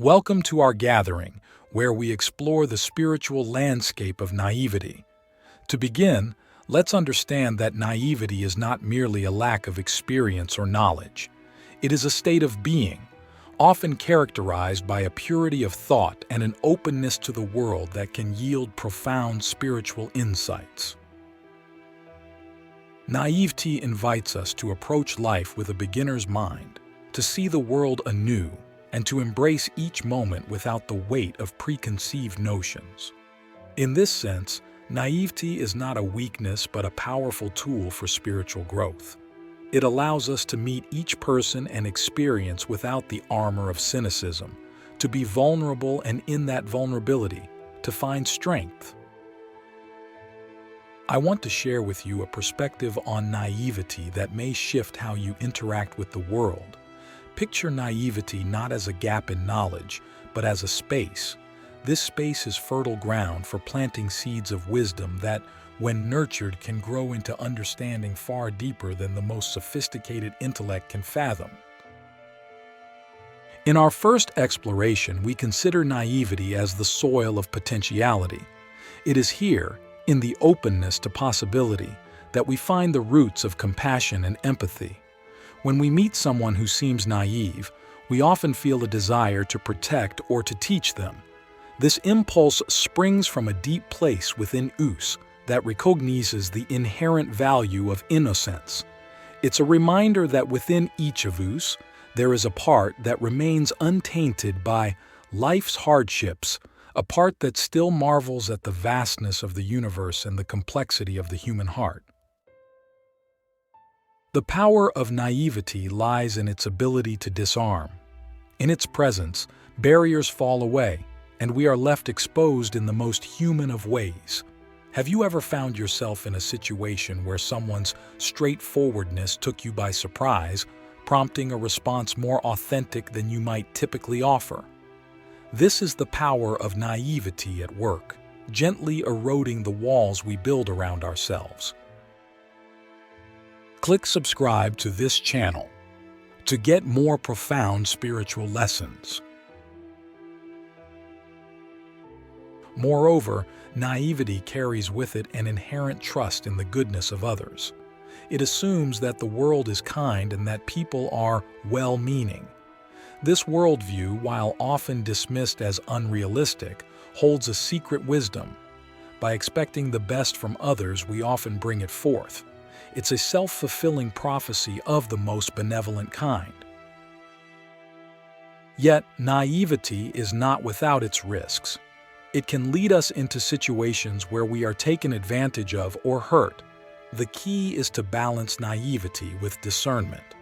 Welcome to our gathering, where we explore the spiritual landscape of naivety. To begin, let's understand that naivety is not merely a lack of experience or knowledge. It is a state of being, often characterized by a purity of thought and an openness to the world that can yield profound spiritual insights. Naivety invites us to approach life with a beginner's mind, to see the world anew, and to embrace each moment without the weight of preconceived notions. In this sense, naivety is not a weakness but a powerful tool for spiritual growth. It allows us to meet each person and experience without the armor of cynicism, to be vulnerable and in that vulnerability, to find strength. I want to share with you a perspective on naivety that may shift how you interact with the world. Picture naivety not as a gap in knowledge, but as a space. This space is fertile ground for planting seeds of wisdom that, when nurtured, can grow into understanding far deeper than the most sophisticated intellect can fathom. In our first exploration, we consider naivety as the soil of potentiality. It is here, in the openness to possibility, that we find the roots of compassion and empathy. When we meet someone who seems naive, we often feel a desire to protect or to teach them. This impulse springs from a deep place within us that recognizes the inherent value of innocence. It's a reminder that within each of us, there is a part that remains untainted by life's hardships, a part that still marvels at the vastness of the universe and the complexity of the human heart. The power of naivety lies in its ability to disarm. In its presence, barriers fall away, and we are left exposed in the most human of ways. Have you ever found yourself in a situation where someone's straightforwardness took you by surprise, prompting a response more authentic than you might typically offer? This is the power of naivety at work, gently eroding the walls we build around ourselves. Click subscribe to this channel to get more profound spiritual lessons. Moreover, naivety carries with it an inherent trust in the goodness of others. It assumes that the world is kind and that people are well-meaning. This worldview, while often dismissed as unrealistic, holds a secret wisdom. By expecting the best from others, we often bring it forth. It's a self-fulfilling prophecy of the most benevolent kind. Yet, naivety is not without its risks. It can lead us into situations where we are taken advantage of or hurt. The key is to balance naivety with discernment.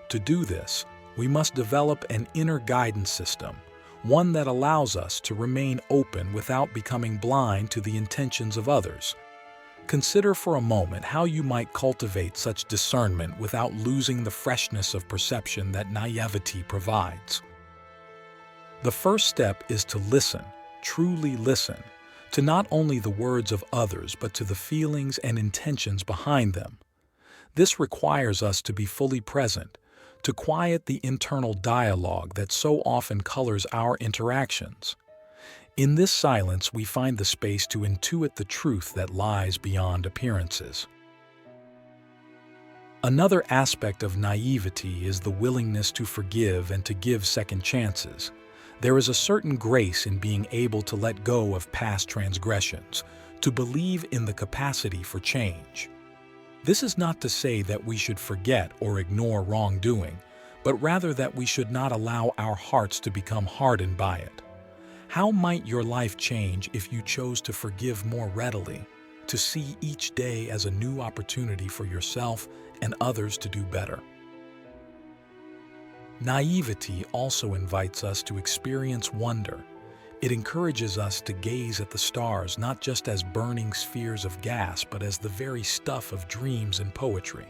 To do this, we must develop an inner guidance system, one that allows us to remain open without becoming blind to the intentions of others. Consider for a moment how you might cultivate such discernment without losing the freshness of perception that naivety provides. The first step is to listen, truly listen, to not only the words of others but to the feelings and intentions behind them. This requires us to be fully present, to quiet the internal dialogue that so often colors our interactions. In this silence, we find the space to intuit the truth that lies beyond appearances. Another aspect of naivety is the willingness to forgive and to give second chances. There is a certain grace in being able to let go of past transgressions, to believe in the capacity for change. This is not to say that we should forget or ignore wrongdoing, but rather that we should not allow our hearts to become hardened by it. How might your life change if you chose to forgive more readily, to see each day as a new opportunity for yourself and others to do better? Naivety also invites us to experience wonder. It encourages us to gaze at the stars not just as burning spheres of gas, but as the very stuff of dreams and poetry.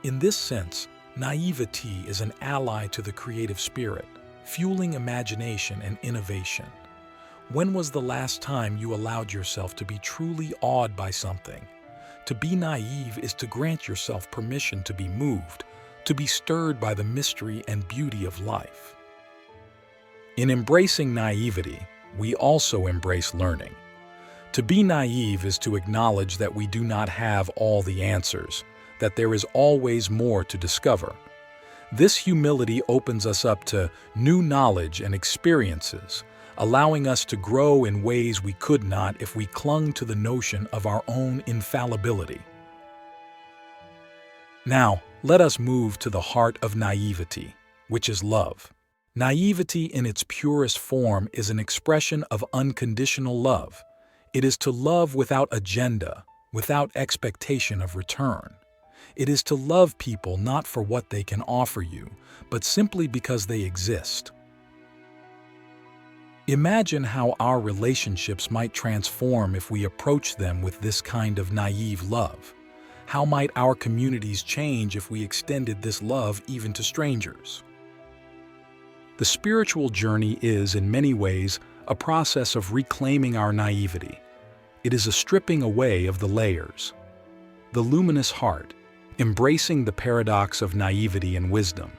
In this sense, naivety is an ally to the creative spirit, fueling imagination and innovation. When was the last time you allowed yourself to be truly awed by something? To be naive is to grant yourself permission to be moved, to be stirred by the mystery and beauty of life. In embracing naivety, we also embrace learning. To be naive is to acknowledge that we do not have all the answers, that there is always more to discover. This humility opens us up to new knowledge and experiences, allowing us to grow in ways we could not if we clung to the notion of our own infallibility. Now, let us move to the heart of naivety, which is love. Naivety in its purest form is an expression of unconditional love. It is to love without agenda, without expectation of return. It is to love people not for what they can offer you, but simply because they exist. Imagine how our relationships might transform if we approach them with this kind of naive love. How might our communities change if we extended this love even to strangers? The spiritual journey is, in many ways, a process of reclaiming our naivety. It is a stripping away of the layers. The luminous heart, embracing the paradox of naivety and wisdom.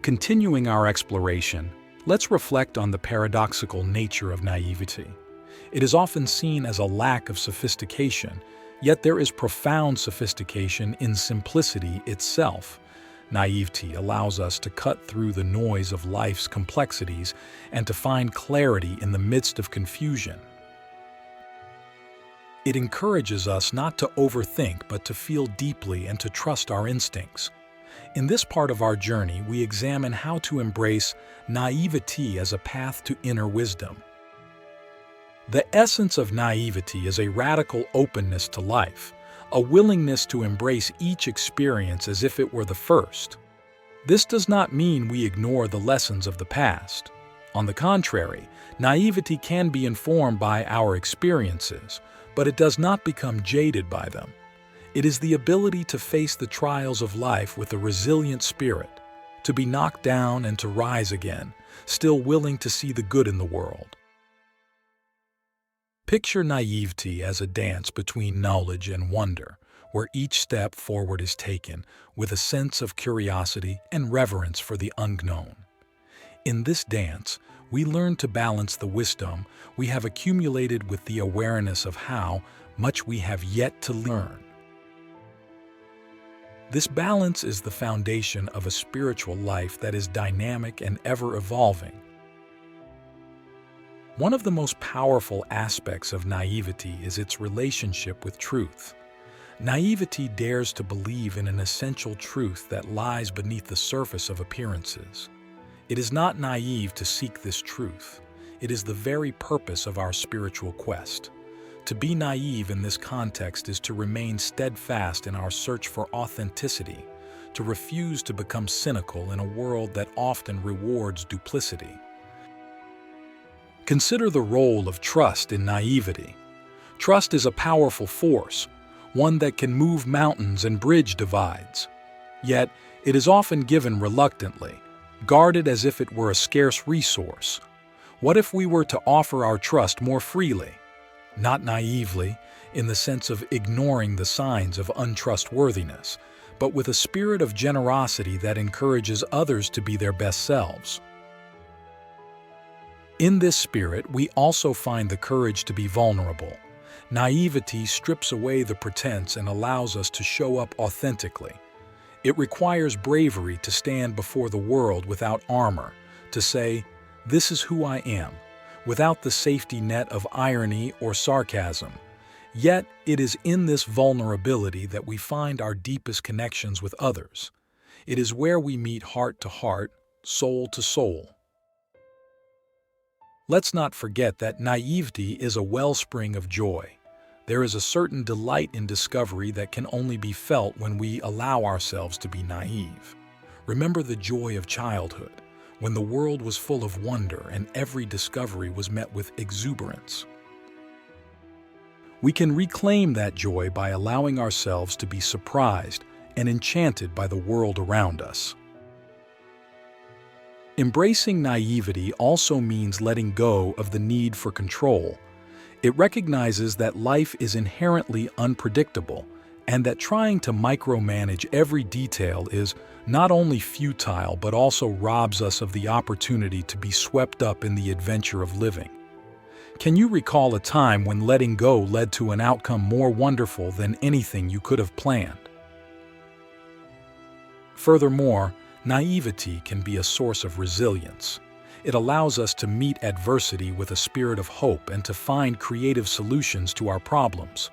Continuing our exploration, let's reflect on the paradoxical nature of naivety. It is often seen as a lack of sophistication, yet there is profound sophistication in simplicity itself. Naivety allows us to cut through the noise of life's complexities and to find clarity in the midst of confusion. It encourages us not to overthink but to feel deeply and to trust our instincts. In this part of our journey, we examine how to embrace naivety as a path to inner wisdom. The essence of naivety is a radical openness to life, a willingness to embrace each experience as if it were the first. This does not mean we ignore the lessons of the past. On the contrary, naivety can be informed by our experiences, but it does not become jaded by them. It is the ability to face the trials of life with a resilient spirit, to be knocked down and to rise again, still willing to see the good in the world. Picture naivety as a dance between knowledge and wonder, where each step forward is taken with a sense of curiosity and reverence for the unknown. In this dance, we learn to balance the wisdom we have accumulated with the awareness of how much we have yet to learn. This balance is the foundation of a spiritual life that is dynamic and ever-evolving. One of the most powerful aspects of naivety is its relationship with truth. Naivety dares to believe in an essential truth that lies beneath the surface of appearances. It is not naive to seek this truth. It is the very purpose of our spiritual quest. To be naive in this context is to remain steadfast in our search for authenticity, to refuse to become cynical in a world that often rewards duplicity. Consider the role of trust in naivety. Trust is a powerful force, one that can move mountains and bridge divides. Yet, it is often given reluctantly, guarded as if it were a scarce resource. What if we were to offer our trust more freely? Not naively, in the sense of ignoring the signs of untrustworthiness, but with a spirit of generosity that encourages others to be their best selves. In this spirit, we also find the courage to be vulnerable. Naivety strips away the pretense and allows us to show up authentically. It requires bravery to stand before the world without armor, to say, "This is who I am," without the safety net of irony or sarcasm. Yet, it is in this vulnerability that we find our deepest connections with others. It is where we meet heart to heart, soul to soul. Let's not forget that naivety is a wellspring of joy. There is a certain delight in discovery that can only be felt when we allow ourselves to be naive. Remember the joy of childhood, when the world was full of wonder and every discovery was met with exuberance. We can reclaim that joy by allowing ourselves to be surprised and enchanted by the world around us. Embracing naivety also means letting go of the need for control. It recognizes that life is inherently unpredictable, and that trying to micromanage every detail is not only futile but also robs us of the opportunity to be swept up in the adventure of living. Can you recall a time when letting go led to an outcome more wonderful than anything you could have planned? Furthermore, naivety can be a source of resilience. It allows us to meet adversity with a spirit of hope and to find creative solutions to our problems.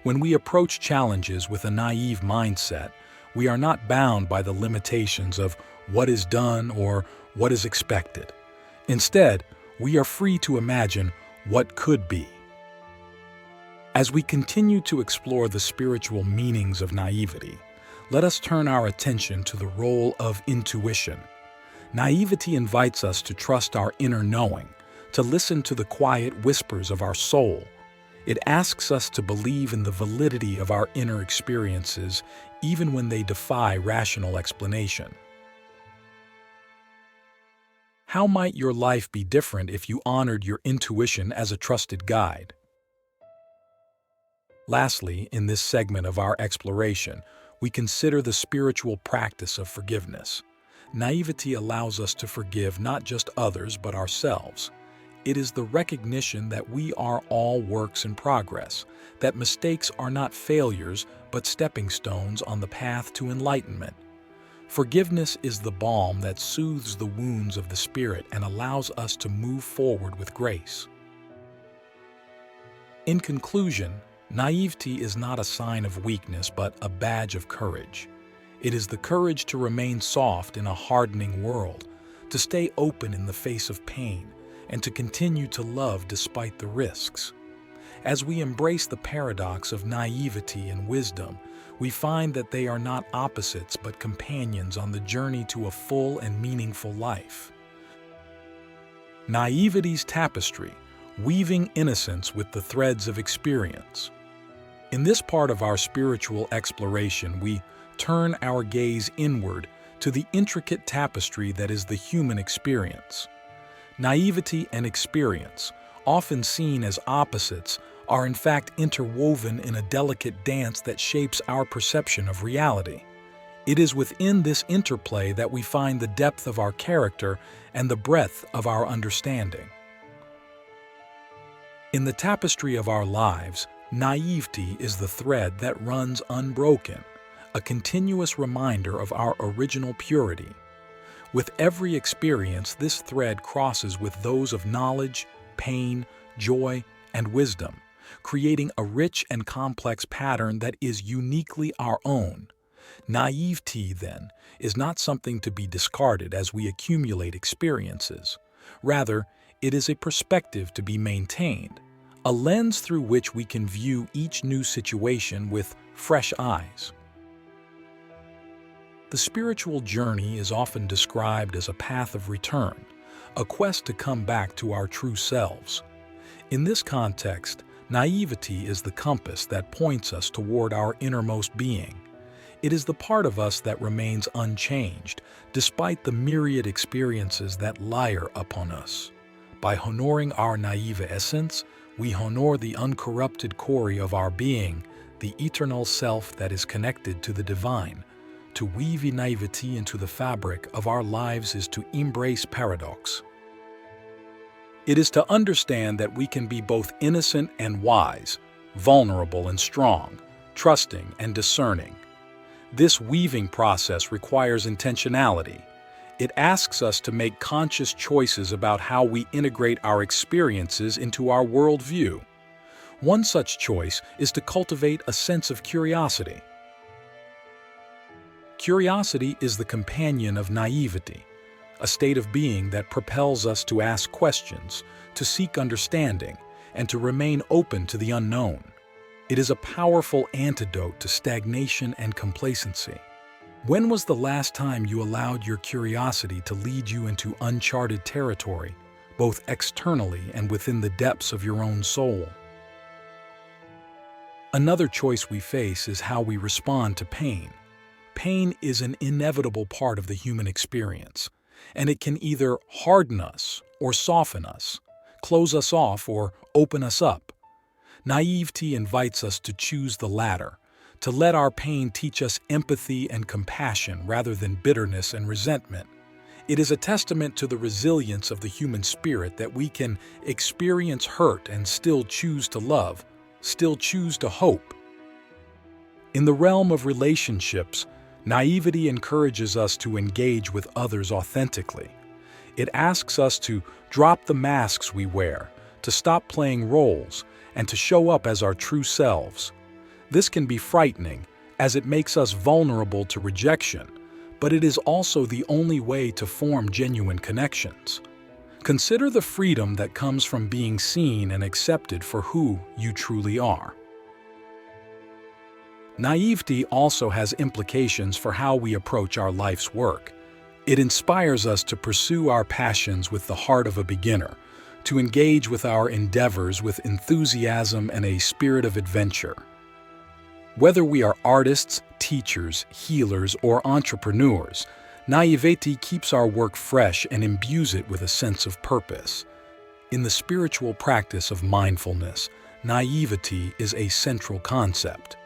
When we approach challenges with a naive mindset, we are not bound by the limitations of what is done or what is expected. Instead, we are free to imagine what could be. As we continue to explore the spiritual meanings of naivety, let us turn our attention to the role of intuition. Naivety invites us to trust our inner knowing, to listen to the quiet whispers of our soul. It asks us to believe in the validity of our inner experiences, even when they defy rational explanation. How might your life be different if you honored your intuition as a trusted guide? Lastly, in this segment of our exploration, we consider the spiritual practice of forgiveness. Naivety allows us to forgive not just others but ourselves. It is the recognition that we are all works in progress, that mistakes are not failures but stepping stones on the path to enlightenment. Forgiveness is the balm that soothes the wounds of the spirit and allows us to move forward with grace. In conclusion, naivety is not a sign of weakness but a badge of courage. It is the courage to remain soft in a hardening world, to stay open in the face of pain, and to continue to love despite the risks. As we embrace the paradox of naivety and wisdom, we find that they are not opposites but companions on the journey to a full and meaningful life. Naivety's tapestry, weaving innocence with the threads of experience. In this part of our spiritual exploration, we turn our gaze inward to the intricate tapestry that is the human experience. Naivety and experience, often seen as opposites, are in fact interwoven in a delicate dance that shapes our perception of reality. It is within this interplay that we find the depth of our character and the breadth of our understanding. In the tapestry of our lives, naivety is the thread that runs unbroken, a continuous reminder of our original purity. With every experience, this thread crosses with those of knowledge, pain, joy, and wisdom, creating a rich and complex pattern that is uniquely our own. Naivety, then, is not something to be discarded as we accumulate experiences. Rather, it is a perspective to be maintained, a lens through which we can view each new situation with fresh eyes. The spiritual journey is often described as a path of return, a quest to come back to our true selves. In this context, naivety is the compass that points us toward our innermost being. It is the part of us that remains unchanged, despite the myriad experiences that layer upon us. By honoring our naive essence, we honor the uncorrupted core of our being, the eternal self that is connected to the divine. To weave naivety into the fabric of our lives is to embrace paradox. It is to understand that we can be both innocent and wise, vulnerable and strong, trusting and discerning. This weaving process requires intentionality. It asks us to make conscious choices about how we integrate our experiences into our worldview. One such choice is to cultivate a sense of curiosity. Curiosity is the companion of naivety, a state of being that propels us to ask questions, to seek understanding, and to remain open to the unknown. It is a powerful antidote to stagnation and complacency. When was the last time you allowed your curiosity to lead you into uncharted territory, both externally and within the depths of your own soul? Another choice we face is how we respond to pain. Pain is an inevitable part of the human experience, and it can either harden us or soften us, close us off or open us up. Naivety invites us to choose the latter, to let our pain teach us empathy and compassion rather than bitterness and resentment. It is a testament to the resilience of the human spirit that we can experience hurt and still choose to love, still choose to hope. In the realm of relationships, naivety encourages us to engage with others authentically. It asks us to drop the masks we wear, to stop playing roles, and to show up as our true selves. This can be frightening, as it makes us vulnerable to rejection, but it is also the only way to form genuine connections. Consider the freedom that comes from being seen and accepted for who you truly are. Naivety also has implications for how we approach our life's work. It inspires us to pursue our passions with the heart of a beginner, to engage with our endeavors with enthusiasm and a spirit of adventure. Whether we are artists, teachers, healers, or entrepreneurs, naivety keeps our work fresh and imbues it with a sense of purpose. In the spiritual practice of mindfulness, naivety is a central concept.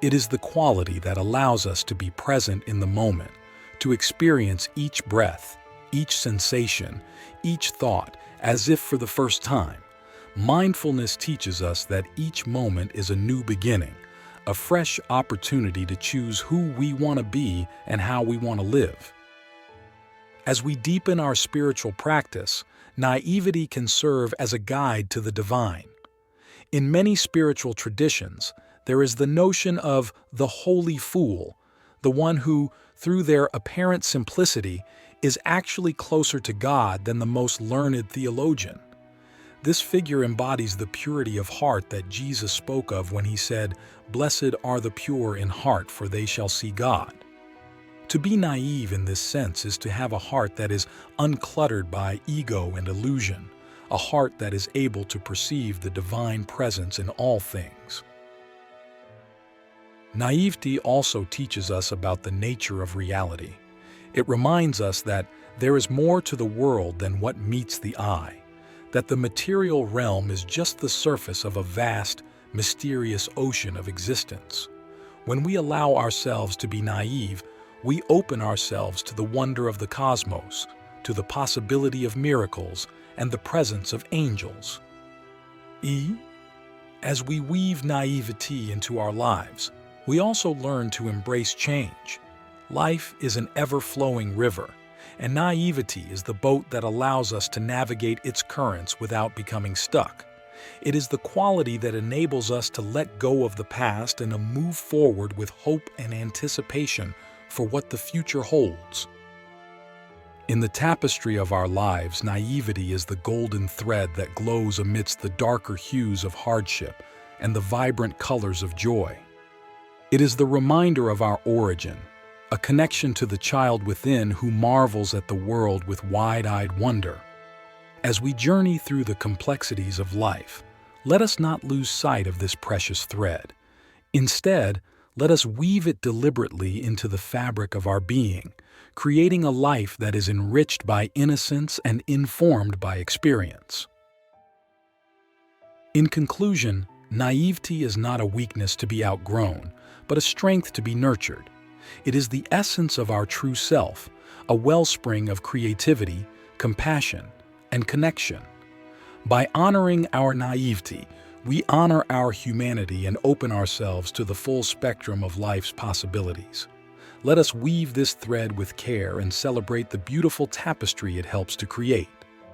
It is the quality that allows us to be present in the moment, to experience each breath, each sensation, each thought as if for the first time. Mindfulness teaches us that each moment is a new beginning, a fresh opportunity to choose who we want to be and how we want to live. As we deepen our spiritual practice, naivety can serve as a guide to the divine. In many spiritual traditions, there is the notion of the holy fool, the one who, through their apparent simplicity, is actually closer to God than the most learned theologian. This figure embodies the purity of heart that Jesus spoke of when he said, "Blessed are the pure in heart, for they shall see God." To be naive in this sense is to have a heart that is uncluttered by ego and illusion, a heart that is able to perceive the divine presence in all things. Naivety also teaches us about the nature of reality. It reminds us that there is more to the world than what meets the eye, that the material realm is just the surface of a vast, mysterious ocean of existence. When we allow ourselves to be naive, we open ourselves to the wonder of the cosmos, to the possibility of miracles, and the presence of angels. As we weave naivety into our lives, we also learn to embrace change. Life is an ever-flowing river, and naivety is the boat that allows us to navigate its currents without becoming stuck. It is the quality that enables us to let go of the past and to move forward with hope and anticipation for what the future holds. In the tapestry of our lives, naivety is the golden thread that glows amidst the darker hues of hardship and the vibrant colors of joy. It is the reminder of our origin, a connection to the child within who marvels at the world with wide-eyed wonder. As we journey through the complexities of life, let us not lose sight of this precious thread. Instead, let us weave it deliberately into the fabric of our being, creating a life that is enriched by innocence and informed by experience. In conclusion, naivety is not a weakness to be outgrown, but a strength to be nurtured. It is the essence of our true self, a wellspring of creativity, compassion, and connection. By honoring our naivety, we honor our humanity and open ourselves to the full spectrum of life's possibilities. Let us weave this thread with care and celebrate the beautiful tapestry it helps to create.